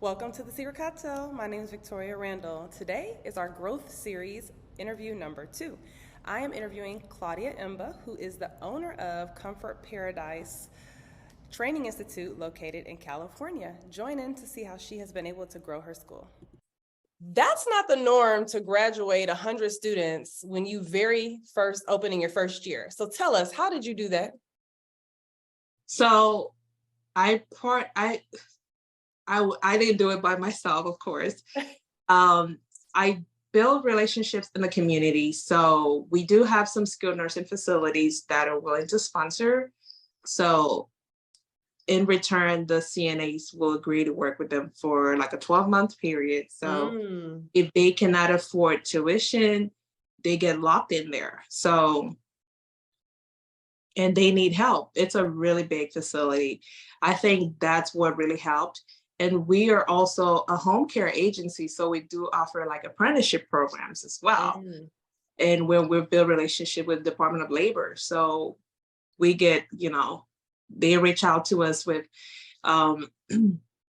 Welcome to the Secret Cocktail. My name is Victoria Randall. Today is our growth series interview number 2. I am interviewing Claudia Mbah, who is the owner of Comfort Paradise Training Institute located in California. Join in to see how she has been able to grow her school. That's not the norm to graduate 100 students when you very first open in your first year. So tell us, how did you do that? So I didn't do it by myself, of course. I build relationships in the community. So we do have some skilled nursing facilities that are willing to sponsor. So in return, the CNAs will agree to work with them for like a 12-month period. So if they cannot afford tuition, they get locked in there. So, and they need help. It's a really big facility. I think that's what really helped. And we are also a home care agency, so we do offer like apprenticeship programs as well. And where we build relationship with Department of Labor. So we get, they reach out to us with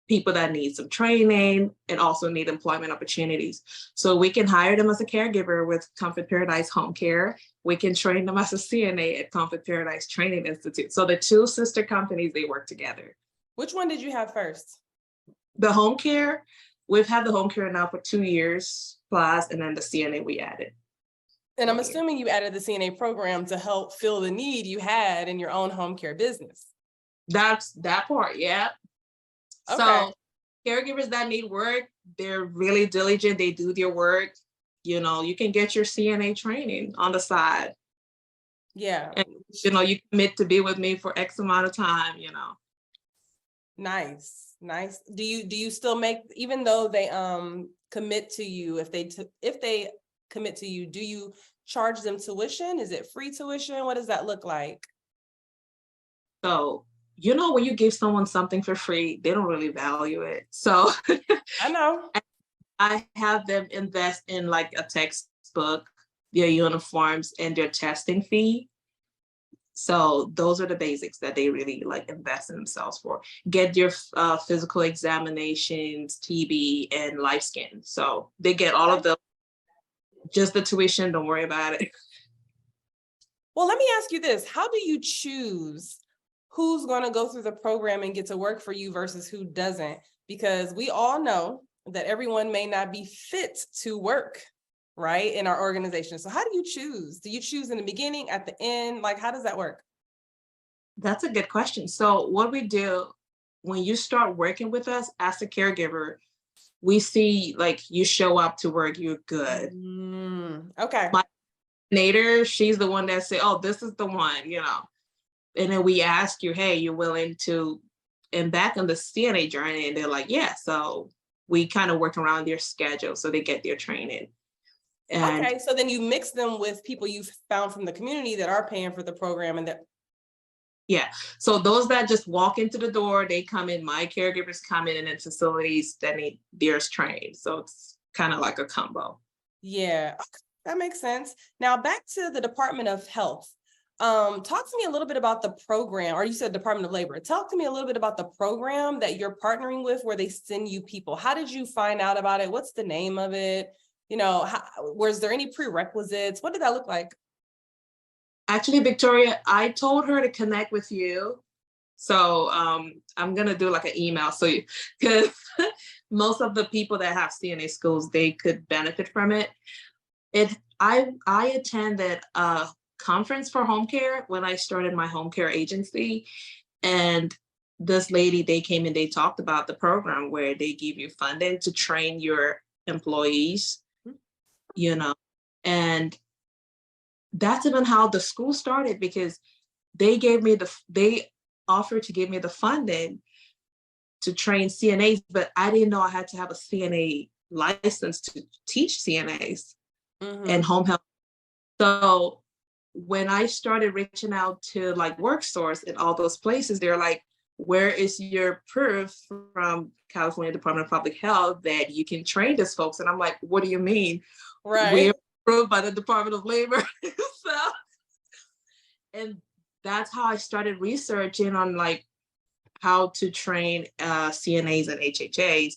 people that need some training and also need employment opportunities. So we can hire them as a caregiver with Comfort Paradise Home Care. We can train them as a CNA at Comfort Paradise Training Institute. So the two sister companies, they work together. Which one did you have first? The home care, we've had the home care now for 2 years plus, and then the CNA we added. And I'm assuming you added the CNA program to help fill the need you had in your own home care business. That's that part, yeah. Okay. So caregivers that need work, they're really diligent. They do their work. You can get your CNA training on the side. Yeah. And, you commit to be with me for X amount of time, Nice. Do you still make, even though they commit to you, if they commit to you, do you charge them tuition? Is it free tuition? What does that look like? So, when you give someone something for free, they don't really value it. So I know. I have them invest in like a textbook, their uniforms, and their testing fee. So those are the basics that they really like invest in themselves for. Get your physical examinations, TB, and life scan. So they get all of those. Just the tuition, don't worry about it. Well, let me ask you this. How do you choose who's going to go through the program and get to work for you versus who doesn't? Because we all know that everyone may not be fit to work, right, in our organization. So how do you choose? Do you choose in the beginning, at the end? Like, how does that work? That's a good question. So what we do when you start working with us as a caregiver, we see like you show up to work, you're good. Okay. My coordinator, she's the one that say, oh, this is the one, And then we ask you, hey, you're willing to embark on the CNA journey? And they're like, yeah. So we kind of work around their schedule so they get their training. And okay, so then you mix them with people you've found from the community that are paying for the program and that. Yeah, so those that just walk into the door, they come in, my caregivers come in, and then facilities that need theirs trained. So it's kind of like a combo. Yeah, okay, that makes sense. Now back to the Department of Health. Talk to me a little bit about the program, or you said Department of Labor. Talk to me a little bit about the program that you're partnering with where they send you people. How did you find out about it? What's the name of it? Was there any prerequisites? What did that look like? Actually, Victoria, I told her to connect with you. So I'm going to do like an email. So because most of the people that have CNA schools, they could benefit from it. I attended a conference for home care when I started my home care agency. And this lady, they came and they talked about the program where they give you funding to train your employees, and that's even how the school started, because they offered to give me the funding to train CNAs, but I didn't know I had to have a CNA license to teach CNAs and home health. So when I started reaching out to like WorkSource and all those places, they're like, where is your proof from California Department of Public Health that you can train these folks? And I'm like, what do you mean? Right. We're approved by the Department of Labor. And that's how I started researching on like how to train CNAs and HHAs.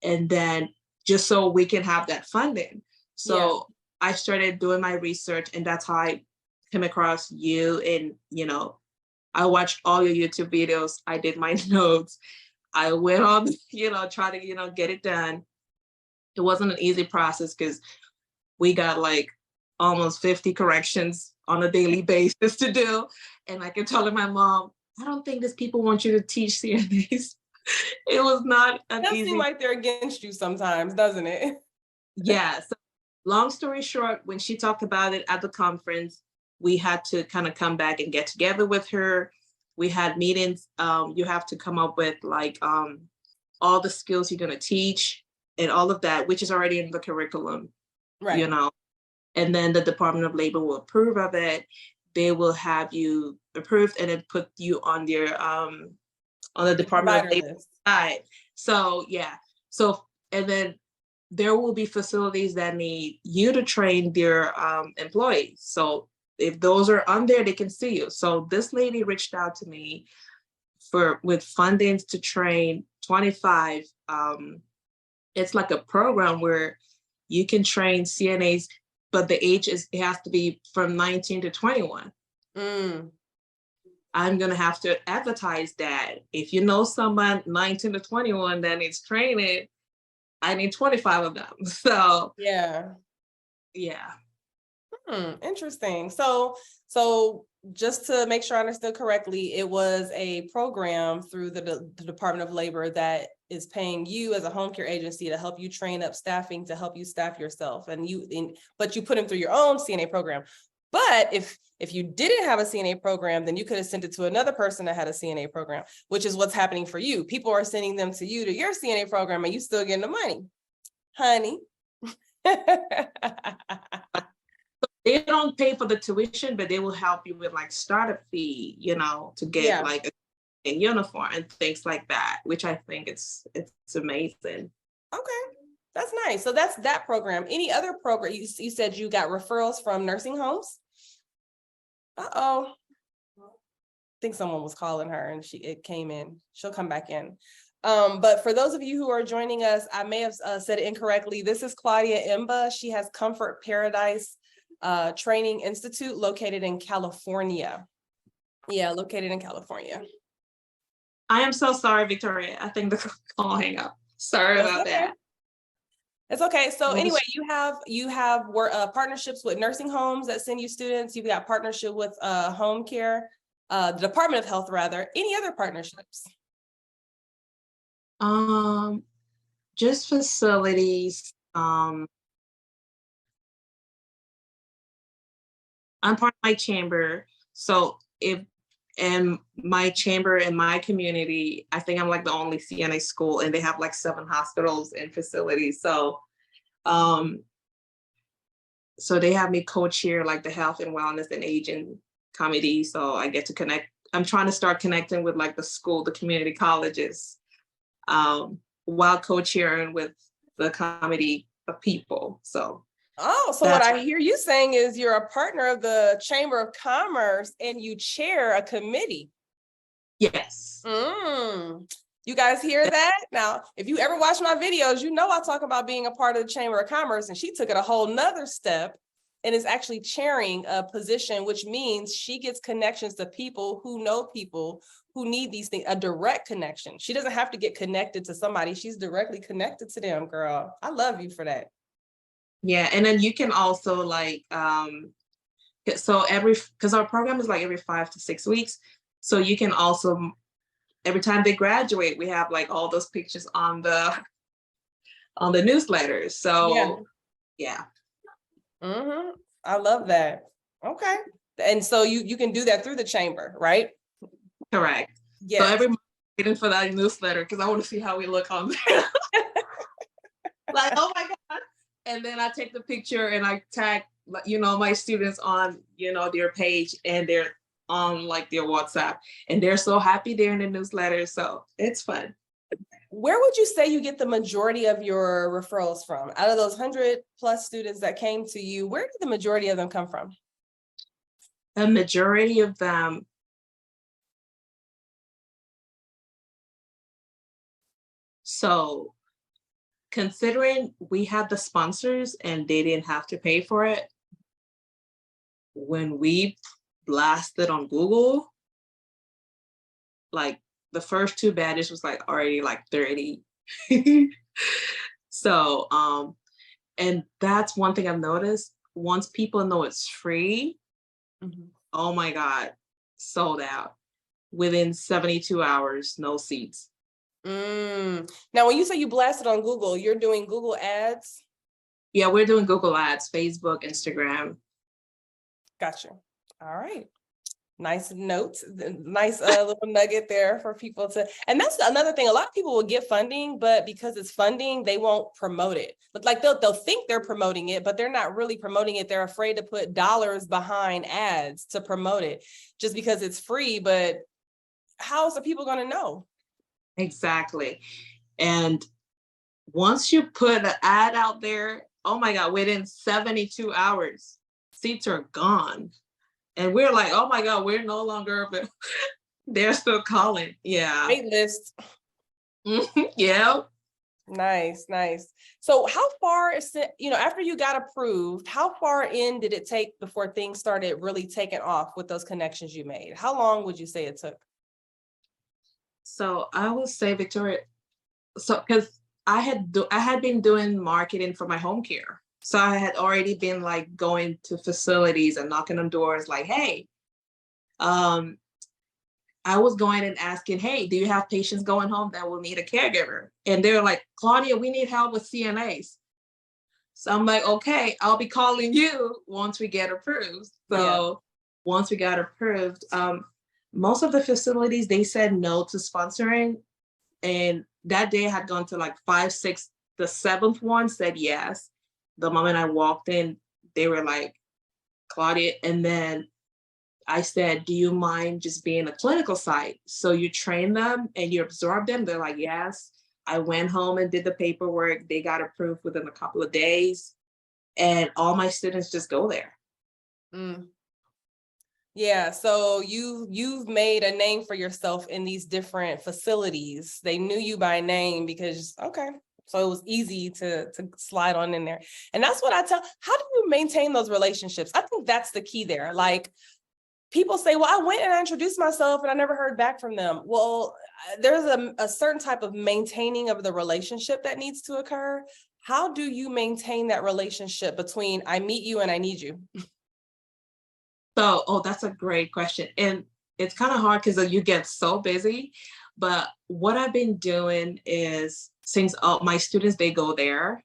and then just so we can have that funding. So I started doing my research, and that's how I came across you. And, I watched all your YouTube videos. I did my notes. I went on, try to, get it done. It wasn't an easy process because we got like almost 50 corrections on a daily basis to do. And I kept telling my mom, I don't think these people want you to teach CNAs. It was not an It easy. seem like they're against you sometimes, doesn't it? Yeah. So long story short, when she talked about it at the conference, we had to kind of come back and get together with her. We had meetings. You have to come up with like all the skills you're going to teach and all of that, which is already in the curriculum, Right. And then the Department of Labor will approve of it. They will have you approved and then put you on their on the Department of Labor side. So yeah. So and then there will be facilities that need you to train their employees. So if those are on there, they can see you. So this lady reached out to me with fundings to train 25. It's like a program where you can train CNAs, but the age it has to be from 19 to 21. I'm going to have to advertise that. If you know someone 19 to 21 that needs training, I need 25 of them. So yeah. Interesting. So just to make sure I understood correctly, it was a program through the Department of Labor that is paying you as a home care agency to help you train up staffing to help you staff yourself, but you put them through your own CNA program. But if you didn't have a CNA program, then you could have sent it to another person that had a CNA program, which is what's happening for you. People are sending them to you, to your CNA program, and you still getting the money, honey. They don't pay for the tuition, but they will help you with like startup fee, to get like a uniform and things like that, which I think it's amazing. Okay, that's nice. So that's that program. Any other program? You said you got referrals from nursing homes? Uh-oh. I think someone was calling her and it came in. She'll come back in. But for those of you who are joining us, I may have said it incorrectly. This is Claudia Mbah. She has Comfort Paradise Training Institute located in California. Yeah, located in California. I am so sorry, Victoria. I think the call hang up. Sorry about that. It's okay. So anyway, you have partnerships with nursing homes that send you students. You've got partnership with home care, the Department of Health, rather. Any other partnerships? Just facilities. I'm part of my chamber. So in my chamber in my community, I think I'm like the only CNA school, and they have like 7 hospitals and facilities. So they have me co-chair like the health and wellness and aging committee. So I get to connect. I'm trying to start connecting with like the community colleges, while co-chairing with the committee of people. So what I hear you saying is you're a partner of the Chamber of Commerce and you chair a committee. Yes. You guys hear that? Now, if you ever watch my videos, I talk about being a part of the Chamber of Commerce, and she took it a whole nother step and is actually chairing a position, which means she gets connections to people who need these things, a direct connection. She doesn't have to get connected to somebody. She's directly connected to them, girl. I love you for that. Yeah, and then you can also like, because our program is like every 5 to 6 weeks. So you can also, every time they graduate, we have like all those pictures on the newsletters. So yeah. I love that. Okay. And so you can do that through the chamber, right? Correct. Yeah. So every month I'm waiting for that newsletter because I want to see how we look on there. Like, oh my God. And then I take the picture and I tag, my students on, their page, and they're on like their WhatsApp, and they're so happy they're in the newsletter. So it's fun. Where would you say you get the majority of your referrals from? Out of those 100+ students that came to you, where did the majority of them come from? The majority of them, so considering we had the sponsors and they didn't have to pay for it, when we blasted on Google, like the first two badges was like already like 30. So, and that's one thing I've noticed. Once people know it's free, oh my God, sold out within 72 hours, no seats. Now, when you say you blasted on Google, you're doing Google ads? Yeah, we're doing Google ads, Facebook, Instagram. Gotcha. All right. Nice note, nice little nugget there for people to, and that's another thing. A lot of people will get funding, but because it's funding, they won't promote it. But like they'll think they're promoting it, but they're not really promoting it. They're afraid to put dollars behind ads to promote it just because it's free. But how else are people going to know? Exactly. And once you put an ad out there, oh my God, within 72 hours, seats are gone. And we're like, oh my God, we're no longer, but they're still calling. Yeah. Wait list. Yeah. Nice, nice. So how far is it, after you got approved, how far in did it take before things started really taking off with those connections you made? How long would you say it took? So I would say, Victoria, so because I had been doing marketing for my home care. So I had already been like going to facilities and knocking on doors like, hey, I was going and asking, hey, do you have patients going home that will need a caregiver? And they're like, Claudia, we need help with CNAs. So I'm like, okay, I'll be calling you once we get approved. So once we got approved, most of the facilities, they said no to sponsoring. And that day I had gone to like 5, 6, the 7th one said yes. The moment I walked in, they were like, Claudia, and then I said, do you mind just being a clinical site? So you train them and you absorb them. They're like, yes. I went home and did the paperwork. They got approved within a couple of days. And all my students just go there. Yeah, so you've made a name for yourself in these different facilities. They knew you by name because, okay, so it was easy to slide on in there. And that's what I tell, how do you maintain those relationships? I think that's the key there. Like people say, well, I went and I introduced myself and I never heard back from them. Well, there's a certain type of maintaining of the relationship that needs to occur. How do you maintain that relationship between I meet you and I need you? So, that's a great question. And it's kind of hard because you get so busy. But what I've been doing is, since my students, they go there,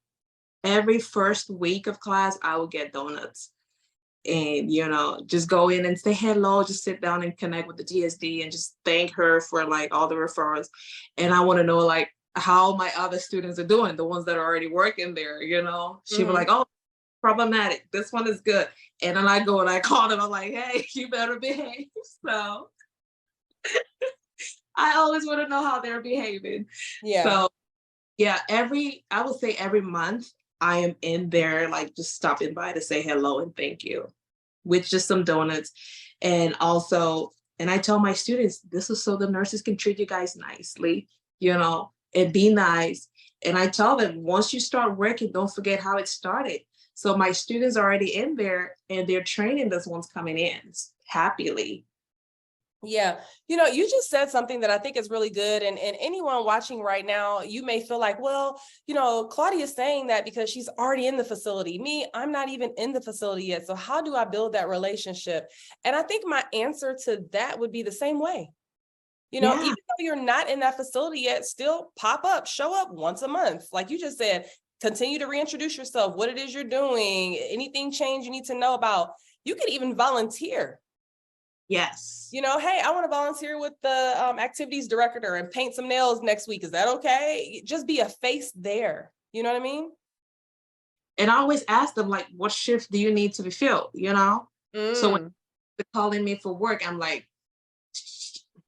every first week of class, I will get donuts. And, just go in and say hello, just sit down and connect with the DSD and just thank her for like all the referrals. And I want to know like how my other students are doing, the ones that are already working there, She was like, oh, problematic. This one is good. And then I go and I call them. I'm like, hey, you better behave. So I always want to know how they're behaving. Yeah. So yeah, I would say every month I am in there, like just stopping by to say hello and thank you with just some donuts. And also, and I tell my students, this is so the nurses can treat you guys nicely, and be nice. And I tell them, once you start working, don't forget how it started. So my students are already in there and they're training those ones coming in happily. Yeah. You just said something that I think is really good. And anyone watching right now, you may feel like, well, Claudia is saying that because she's already in the facility. Me, I'm not even in the facility yet. So how do I build that relationship? And I think my answer to that would be the same way. Even though you're not in that facility yet, still pop up, show up once a month. Like you just said, continue to reintroduce yourself, what it is you're doing, anything change you need to know about. You could even volunteer. Yes. Hey, I want to volunteer with the activities director and paint some nails next week. Is that okay? Just be a face there. You know what I mean? And I always ask them, like, what shift do you need to be filled? So when they're calling me for work, I'm like,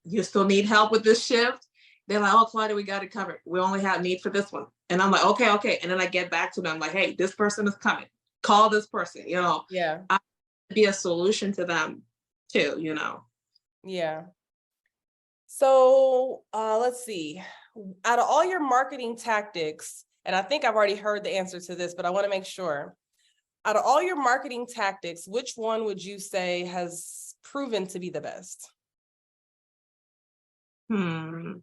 you still need help with this shift? They're like, oh, Claudia, we got it covered. We only have need for this one. And I'm like, okay. And then I get back to them like, hey, this person is coming. Call this person, Yeah. I be a solution to them too, Yeah. So let's see. Out of all your marketing tactics, and I think I've already heard the answer to this, but I want to make sure. Out of all your marketing tactics, which one would you say has proven to be the best? For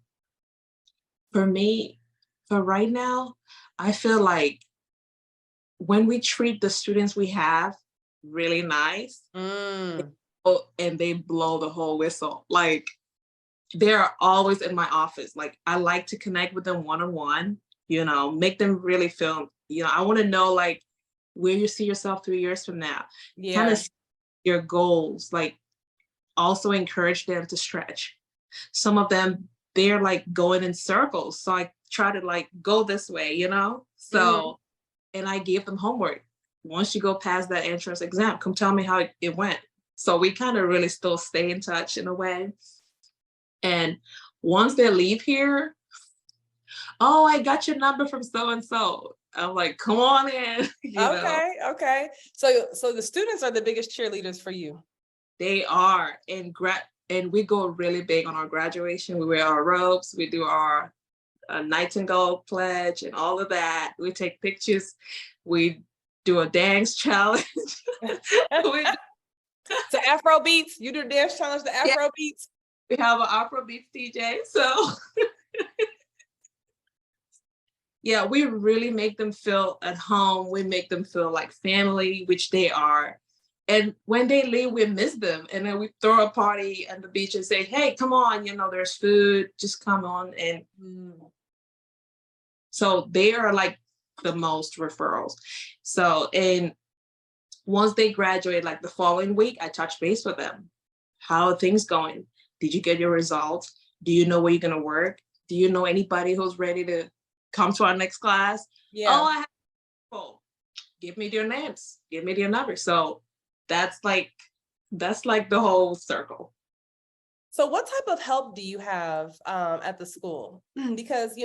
me, for right now, I feel like when we treat the students we have really nice, and they blow the whole whistle. Like, they're always in my office. Like, I like to connect with them one-on-one, make them really feel, I want to know like where you see yourself 3 years from now. Yeah. Kind of your goals, like also encourage them to stretch. Some of them, they're like going in circles. So I try to like go this way, So, and I give them homework. Once you go past that entrance exam, come tell me how it went. So we kind of really still stay in touch in a way. And once they leave here, oh, I got your number from so-and-so. I'm like, come on in. Okay. So the students are the biggest cheerleaders for you. They are. And we go really big on our graduation. We wear our robes. We do our Nightingale pledge and all of that. We take pictures. We do a dance challenge. So Afro beats. You do the dance challenge, the Afro beats. We have an Afro beats DJ. So yeah, we really make them feel at home. We make them feel like family, which they are. And when they leave, we miss them. And then we throw a party at the beach and say, hey, come on, there's food, just come on. And so they are like the most referrals. So, and once they graduate, like the following week, I touch base with them. How are things going? Did you get your results? Do you know where you're going to work? Do you know anybody who's ready to come to our next class? Yeah. Oh, I have people. Give me their names. Give me their numbers. So that's like the whole circle. So what type of help do you have at the school? Because,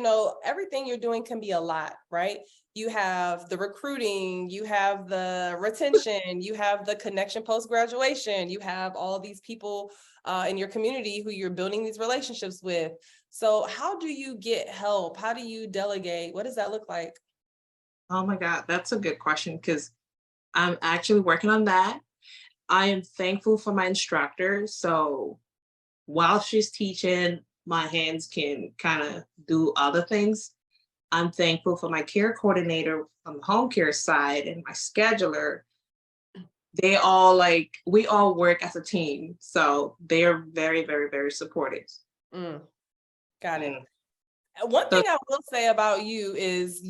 everything you're doing can be a lot, right? You have the recruiting, you have the retention, you have the connection post-graduation, you have all these people in your community who you're building these relationships with. So how do you get help? How do you delegate? What does that look like? Oh my God, that's a good question because I'm actually working on that. I am thankful for my instructor. So while she's teaching, my hands can kind of do other things. I'm thankful for my care coordinator on the home care side and my scheduler. They all we all work as a team. So they're very, very, very supportive. Got it. One thing I will say about you is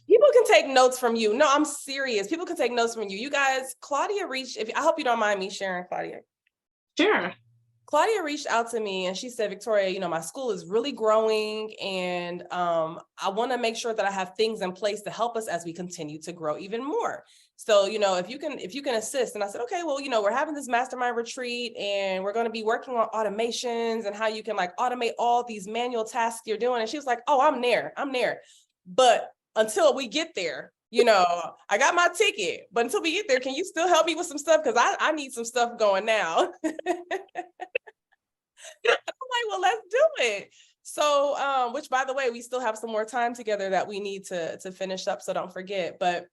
people can take notes from you. No, I'm serious. People can take notes from you. You guys, Claudia reached, I hope you don't mind me sharing, Claudia. Sure. Claudia reached out to me and she said, Victoria, my school is really growing and I want to make sure that I have things in place to help us as we continue to grow even more. So, if you can assist. And I said, okay, well, we're having this mastermind retreat and we're going to be working on automations and how you can automate all these manual tasks you're doing. And she was like, oh, I'm there. But until we get there, I got my ticket, but until we get there, can you still help me with some stuff? Because I need some stuff going now. I'm like, well, let's do it. So, which by the way, we still have some more time together that we need to finish up. So don't forget. But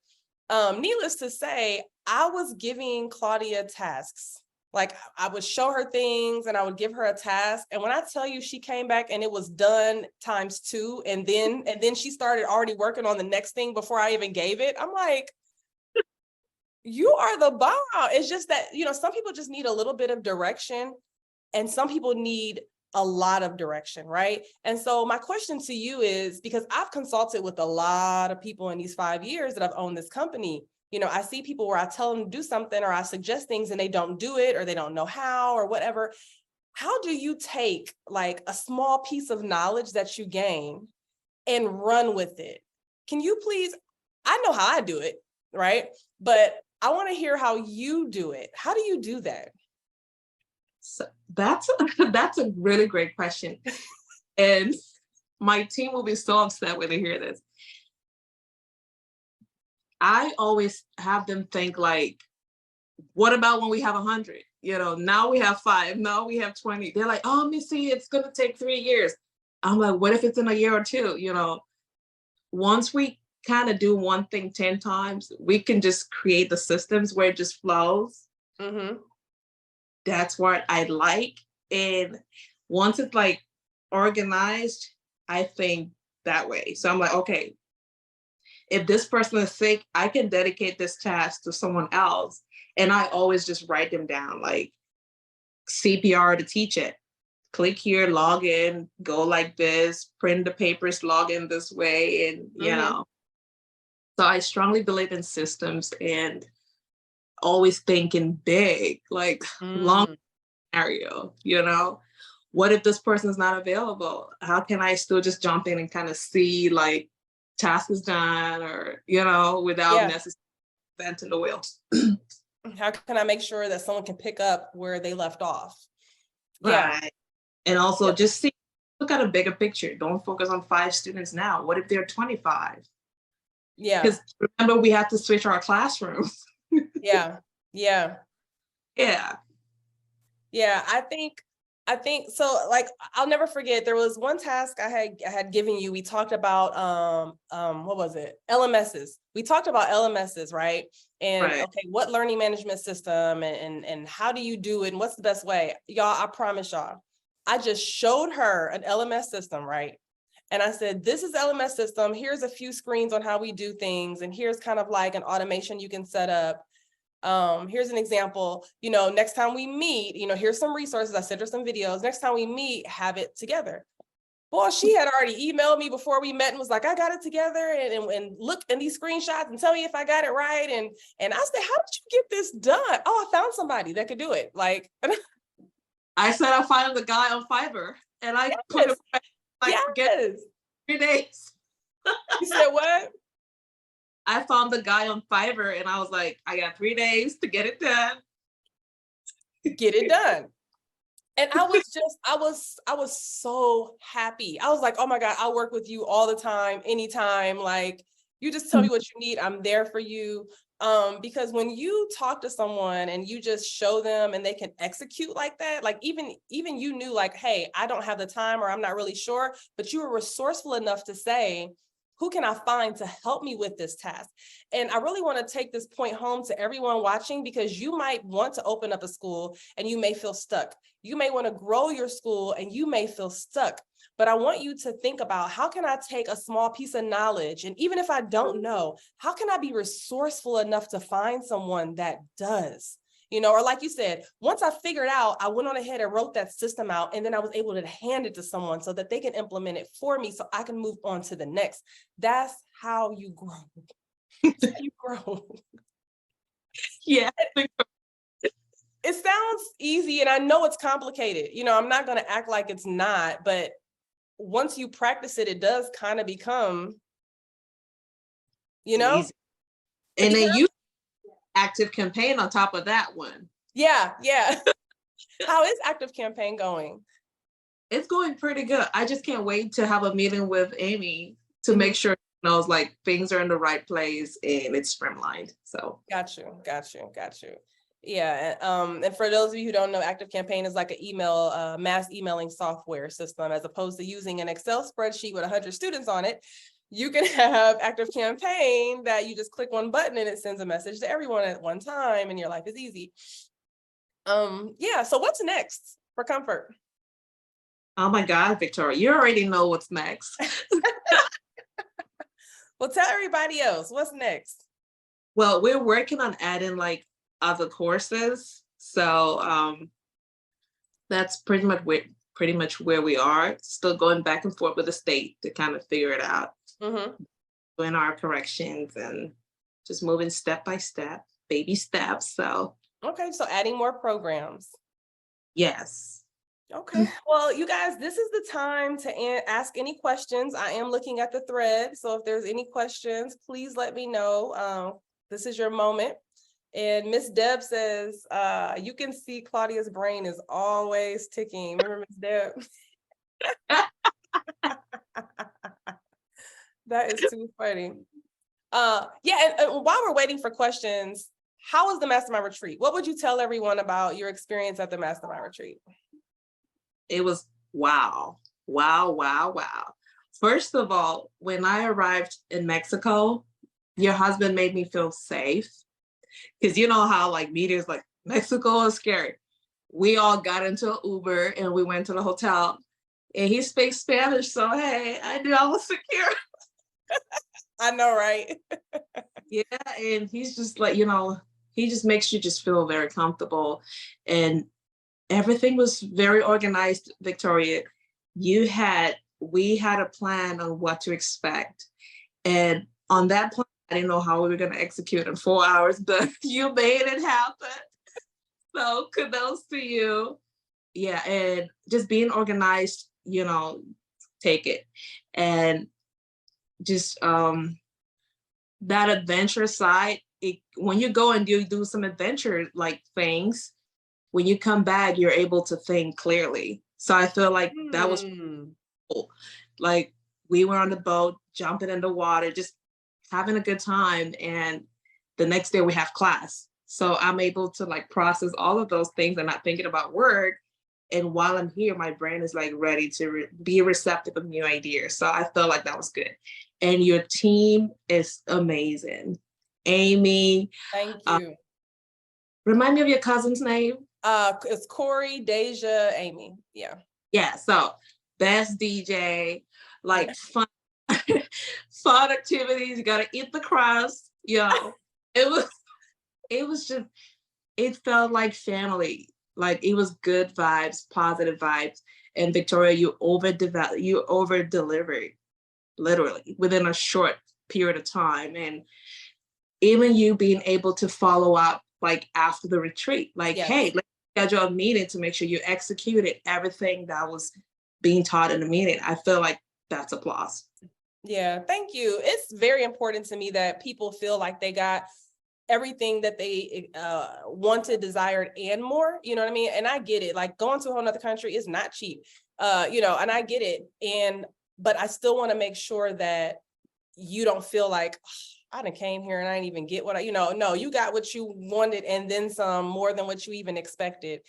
needless to say, I was giving Claudia tasks. Like I would show her things and I would give her a task. And when I tell you she came back and it was done ×2, and then she started already working on the next thing before I even gave it. I'm like, you are the bomb. It's just that, some people just need a little bit of direction and some people need a lot of direction, right? And so my question to you is, because I've consulted with a lot of people in these 5 years that I've owned this company, I see people where I tell them to do something or I suggest things and they don't do it or they don't know how or whatever. How do you take a small piece of knowledge that you gain and run with it? Can you please, I know how I do it, right? But I want to hear how you do it. How do you do that? So that's a really great question. And my team will be so upset when they hear this. I always have them think what about when we have 100? Now we have 5, now we have 20. They're like, oh, Missy, it's going to take 3 years. I'm like, what if it's in a year or two? Once we kind of do one thing 10 times, we can just create the systems where it just flows. Mm-hmm. That's what I like. And once it's like organized, I think that way. So I'm like, okay, if this person is sick, I can dedicate this task to someone else. And I always just write them down, like CPR to teach it. Click here, log in, go like this, print the papers, log in this way. And, so I strongly believe in systems and always thinking big, like long scenario, What if this person is not available? How can I still just jump in and kind of see like task is done or, without necessarily inventing the wheel? How can I make sure that someone can pick up where they left off? Right. And also just look at a bigger picture. Don't focus on 5 students now. What if they're 25? Yeah. Because remember, we had to switch our classrooms. Yeah. Yeah. I think so. Like, I'll never forget. There was one task I had given you. We talked about what was it? LMSs. We talked about LMSs, right? And okay, what learning management system and how do you do it? And what's the best way? Y'all, I promise y'all, I just showed her an LMS system, right? And I said, this is the LMS system. Here's a few screens on how we do things. And here's kind of like an automation you can set up. Here's an example, next time we meet, here's some resources. I sent her some videos. Next time we meet, have it together. Boy, she had already emailed me before we met and was like, I got it together and look in these screenshots and tell me if I got it right. And I said, how did you get this done? Oh, I found somebody that could do it. Like, I said, I found the guy on Fiverr and I put him get 3 days. You said what? I found the guy on Fiverr and I was like, I got 3 days to get it done. Get it done. And I was so happy. I was like, oh my God, I'll work with you all the time, anytime. Like, you just tell me what you need. I'm there for you. Because when you talk to someone and you just show them and they can execute like that, like even you knew like, hey, I don't have the time or I'm not really sure, but you were resourceful enough to say, who can I find to help me with this task? And I really want to take this point home to everyone watching, because you might want to open up a school and you may feel stuck. You may want to grow your school and you may feel stuck. But I want you to think about, how can I take a small piece of knowledge? And even if I don't know, how can I be resourceful enough to find someone that does? Or like you said, once I figured out, I went on ahead and wrote that system out, and then I was able to hand it to someone so that they can implement it for me so I can move on to the next. That's how you grow. That's how you grow. Yeah. It sounds easy, and I know it's complicated. I'm not going to act like it's not, but once you practice it, it does kind of become, easy. And then you Active Campaign on top of that one. Yeah. How is Active Campaign going? It's going pretty good. I just can't wait to have a meeting with Amy to make sure she knows like things are in the right place and it's streamlined. So got you. Yeah. And for those of you who don't know, Active Campaign is like an mass emailing software system. As opposed to using an Excel spreadsheet with 100 students on it, you can have Active Campaign that you just click one button and it sends a message to everyone at one time and your life is easy. So what's next for Comfort? Oh my God, Victoria, you already know what's next. Well, tell everybody else, what's next? Well, we're working on adding like other courses. So that's pretty much where we are. Still going back and forth with the state to kind of figure it out. Doing our corrections and just moving step by step, baby steps. So okay, so adding more programs. Yes. Okay. Well, you guys, this is the time to ask any questions. I am looking at the thread, so if there's any questions, please let me know. This is your moment. And Miss Deb says, you can see Claudia's brain is always ticking. Remember Miss Deb? That is too funny. And while we're waiting for questions, how was the Mastermind retreat? What would you tell everyone about your experience at the Mastermind retreat? It was wow. Wow, wow, wow. First of all, when I arrived in Mexico, your husband made me feel safe. Because you know how like media is like, Mexico is scary. We all got into an Uber and we went to the hotel and he speaks Spanish. So, hey, I knew I was secure. I know, right? Yeah. And he's just like, he just makes you just feel very comfortable. And everything was very organized, Victoria. We had a plan on what to expect. And on that plan, I didn't know how we were going to execute in 4 hours, but you made it happen. So kudos to you. Yeah, and just being organized, take it. And just that adventure side, when you go and you do some adventure like things, when you come back, you're able to think clearly. So I feel like that was cool. Like we were on the boat, jumping in the water, just having a good time. And the next day we have class. So I'm able to like process all of those things and not thinking about work. And while I'm here, my brain is like ready to be receptive of new ideas. So I felt like that was good. And your team is amazing. Amy. Thank you. Remind me of your cousin's name. It's Corey, Deja, Amy. Yeah. Yeah. So best DJ, like fun, fun activities. You gotta eat the crust. It was just, it felt like family. Like it was good vibes, positive vibes. And Victoria, you over delivered literally within a short period of time. And even you being able to follow up like after the retreat, like, yes. Hey, let's schedule a meeting to make sure you executed everything that was being taught in the meeting. I feel like that's applause. Yeah, thank you. It's very important to me that people feel like they got everything that they wanted, desired, and more, you know what I mean? And I get it, like going to a whole nother country is not cheap, and I get it. But I still want to make sure that you don't feel like, I done came here and I didn't even get what no, you got what you wanted and then some, more than what you even expected.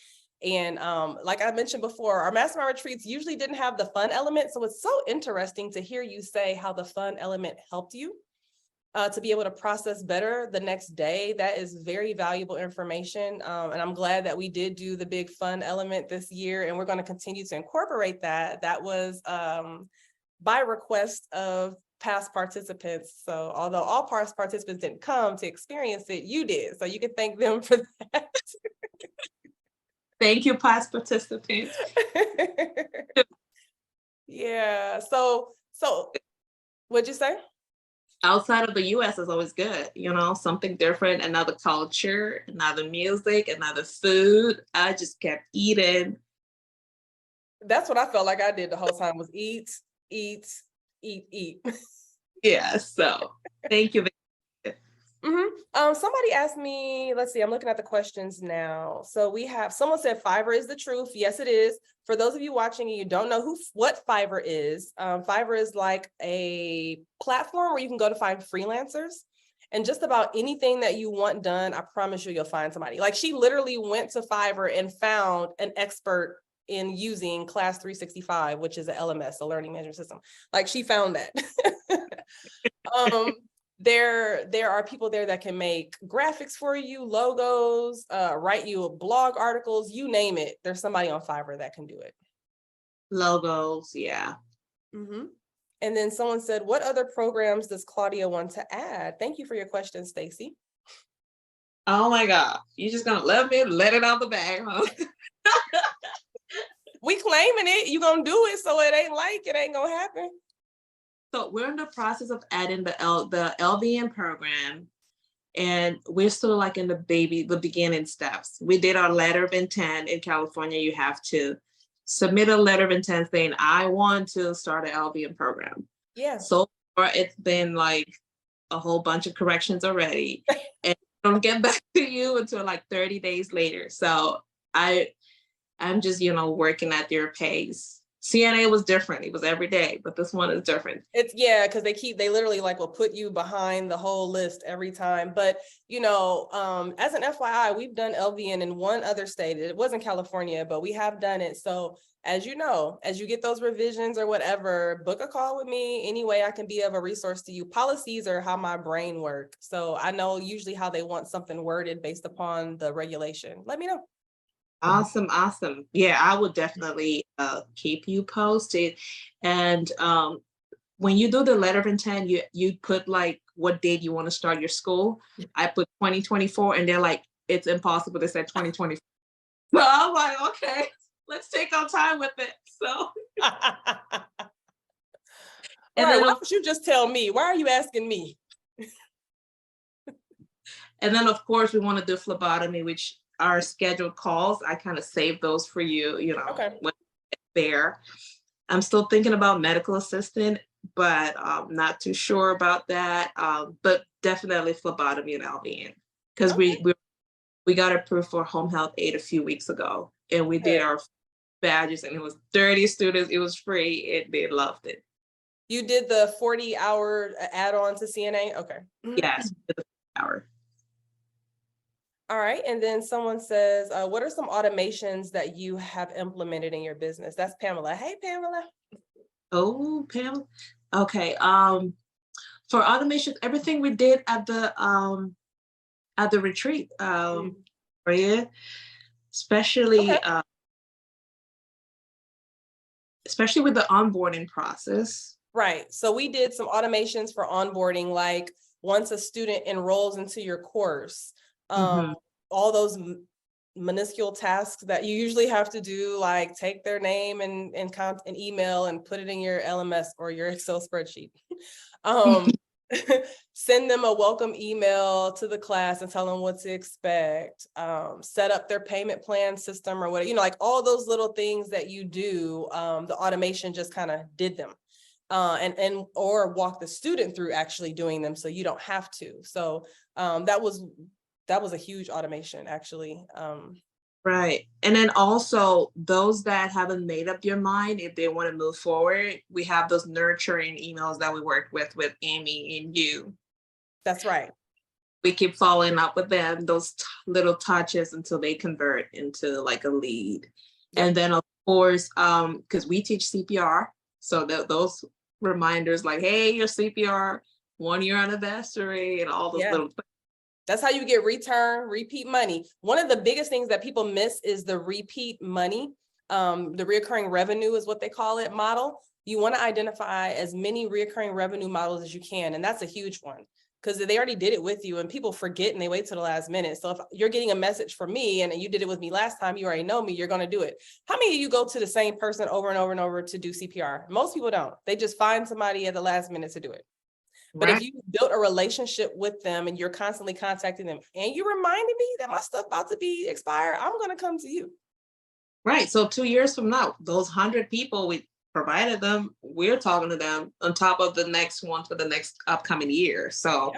And like I mentioned before, our mastermind retreats usually didn't have the fun element. So it's so interesting to hear you say how the fun element helped you to be able to process better the next day. That is very valuable information. And I'm glad that we did do the big fun element this year, and we're going to continue to incorporate that. That was by request of past participants. So although all past participants didn't come to experience it, you did. So you can thank them for that. Thank you, past participants. Yeah. So what'd you say? Outside of the US is always good, something different, another culture, another music, another food. I just kept eating. That's what I felt like I did the whole time, was eat. Yeah, so thank you. Somebody asked me, let's see, I'm looking at the questions now. So someone said Fiverr is the truth. Yes, it is. For those of you watching and you don't know what Fiverr is like a platform where you can go to find freelancers, and just about anything that you want done, I promise you'll find somebody. Like she literally went to Fiverr and found an expert in using Class 365, which is a LMS, a learning management system. Like she found that. There are people there that can make graphics for you, logos, write you blog articles, you name it. There's somebody on Fiverr that can do it. Logos, yeah. Mm-hmm. And then someone said, what other programs does Claudia want to add? Thank you for your question, Stacy. Oh my God. You're just going to let it out the bag, huh? We claiming it. You going to do it. So it ain't going to happen. So we're in the process of adding the LVN program, and we're still like in the beginning steps. We did our letter of intent. In California, you have to submit a letter of intent saying, I want to start an LVN program. Yeah. So far, it's been like a whole bunch of corrections already. And I don't get back to you until like 30 days later. So I'm just, working at your pace. CNA was different. It was every day, but this one is different. It's because they literally like will put you behind the whole list every time. But as an FYI, we've done LVN in one other state. It wasn't California, but we have done it. So as you know, as you get those revisions or whatever, book a call with me. Any way I can be of a resource to you. Policies are how my brain works. So I know usually how they want something worded based upon the regulation. Let me know. Awesome. Yeah, I would definitely keep you posted. And when you do the letter of intent, you put like what date you want to start your school. I put 2024, and they're like, it's impossible. They said 2024. So I'm like, okay, let's take our time with it. So and then why don't you just tell me? Why are you asking me? And then of course we want to do phlebotomy, which are scheduled calls. I kind of save those for you, Okay. when there. I'm still thinking about medical assistant, but I'm not too sure about that. But definitely phlebotomy and LVN, because we got approved for home health aid a few weeks ago, and we did our badges, and it was 30 students. It was free, and they loved it. You did the 40-hour add-on to CNA? Okay. Yes, the hour. All right. And then someone says, what are some automations that you have implemented in your business? That's Pamela. Hey, Pamela. Oh, Pamela. Okay. For automation, everything we did at the retreat, Maria, especially especially with the onboarding process. Right. So we did some automations for onboarding, like once a student enrolls into your course, all those minuscule tasks that you usually have to do, like take their name and email and put it in your LMS or your Excel spreadsheet. Send them a welcome email to the class and tell them what to expect, set up their payment plan system or whatever, like all those little things that you do, the automation just kind of did them. Or walk the student through actually doing them so you don't have to. So that was a huge automation, actually. Right. And then also those that haven't made up your mind, if they want to move forward, we have those nurturing emails that we work with Amy and you. That's right. We keep following up with them, those little touches until they convert into like a lead. Yep. And then of course, because we teach CPR, so those reminders like, hey, your CPR 1 year anniversary and all those little things. That's how you get repeat money. One of the biggest things that people miss is the repeat money. The reoccurring revenue is what they call it model. You want to identify as many reoccurring revenue models as you can. And that's a huge one because they already did it with you and people forget and they wait till the last minute. So if you're getting a message from me and you did it with me last time, you already know me, you're going to do it. How many of you go to the same person over and over and over to do CPR? Most people don't. They just find somebody at the last minute to do it. But if you built a relationship with them and you're constantly contacting them and you reminded me that my stuff about to be expired, I'm going to come to you. Right. So 2 years from now, those 100 people we provided them, we're talking to them on top of the next one for the next upcoming year. So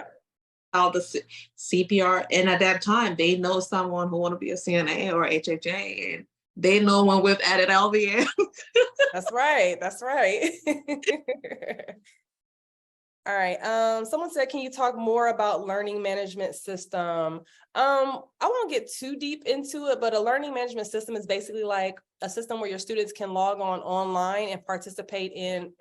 all the CPR, and at that time, they know someone who want to be a CNA or HHA, and they know when we've added LVN. That's right. That's right. All right. Someone said, can you talk more about learning management system? I won't get too deep into it, but a learning management system is basically like a system where your students can log on online and participate in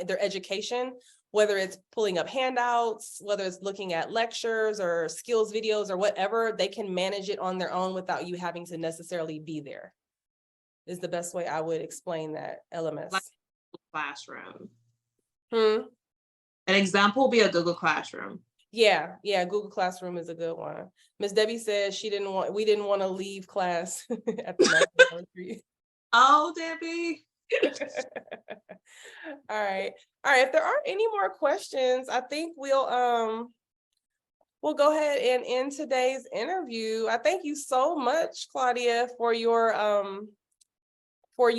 their education, whether it's pulling up handouts, whether it's looking at lectures or skills videos or whatever, they can manage it on their own without you having to necessarily be there, is the best way I would explain that LMS. Like classroom. An example would be a Google Classroom. Yeah, Google Classroom is a good one. Miss Debbie says we didn't want to leave class at the retreat. Oh, Debbie. All right. If there aren't any more questions, I think we'll go ahead and end today's interview. I thank you so much, Claudia, for you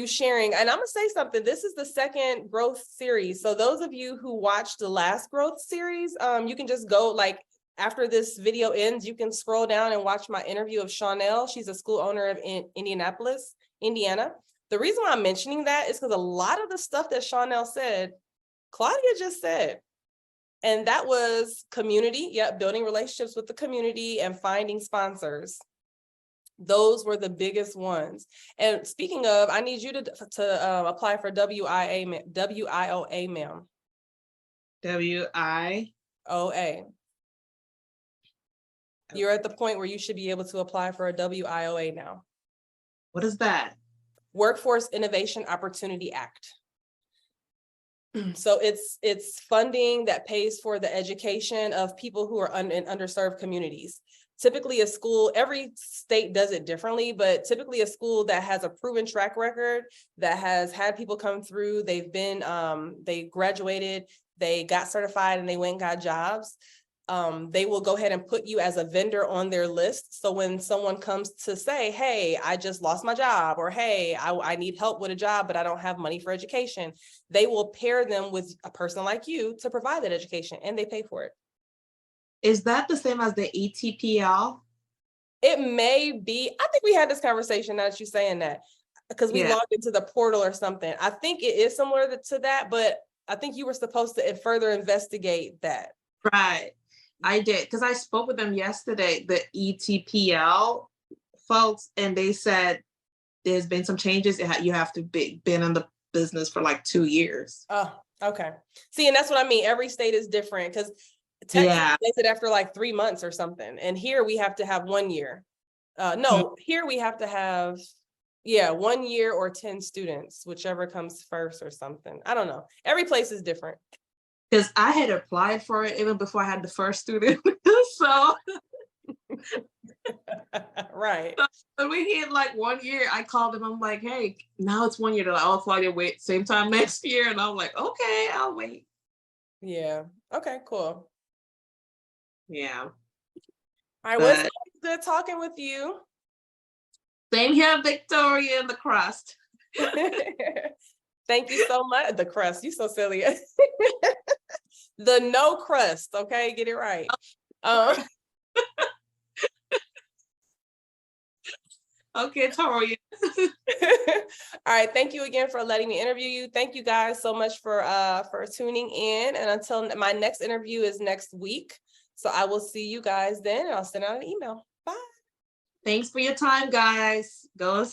sharing. And I'm gonna say something. This is the second growth series. So those of you who watched the last growth series, you can just go, like, after this video ends, you can scroll down and watch my interview of Chanel. She's a school owner of Indianapolis, Indiana. The reason why I'm mentioning that is because a lot of the stuff that Chanel said, Claudia just said. And that was community, building relationships with the community and finding sponsors. Those were the biggest ones. And speaking of, I need you to apply for WIOA, ma'am. WIOA. You're at the point where you should be able to apply for a WIOA now. What is that? Workforce Innovation Opportunity Act. So it's funding that pays for the education of people who are in underserved communities. Typically a school, every state does it differently, but typically a school that has a proven track record, that has had people come through, they've been, they graduated, they got certified and they went and got jobs. They will go ahead and put you as a vendor on their list. So when someone comes to say, hey, I just lost my job, or hey, I need help with a job, but I don't have money for education, they will pair them with a person like you to provide that education, and they pay for it. Is that the same as the ETPL? It may be. I think we had this conversation now that you're saying that, because we logged into the portal or something. I think it is similar to that, but I think you were supposed to further investigate that. Right. I did, because I spoke with them yesterday, the ETPL folks, and they said there's been some changes. You have to been in the business for like 2 years. Oh, okay. See, and that's what I mean. Every state is different, because Texas does it after like 3 months or something. And here we have to have 1 year. Here we have to have, 1 year or 10 students, whichever comes first or something. I don't know. Every place is different. Because I had applied for it even before I had the first student. So right. So when we hit like 1 year, I called them. I'm like, hey, now it's 1 year. They're like, oh, Claudia, wait, same time next year. And I'm like, okay, I'll wait. Yeah. Okay, cool. Yeah. All right. Well, it's good talking with you. Same here, Victoria, and the crust. Thank you so much. The crust. You so silly. The no crust. Okay, get it right. Okay, Tori. All right. Thank you again for letting me interview you. Thank you guys so much for tuning in. And until my next interview is next week. So I will see you guys then, and I'll send out an email. Bye. Thanks for your time, guys. Go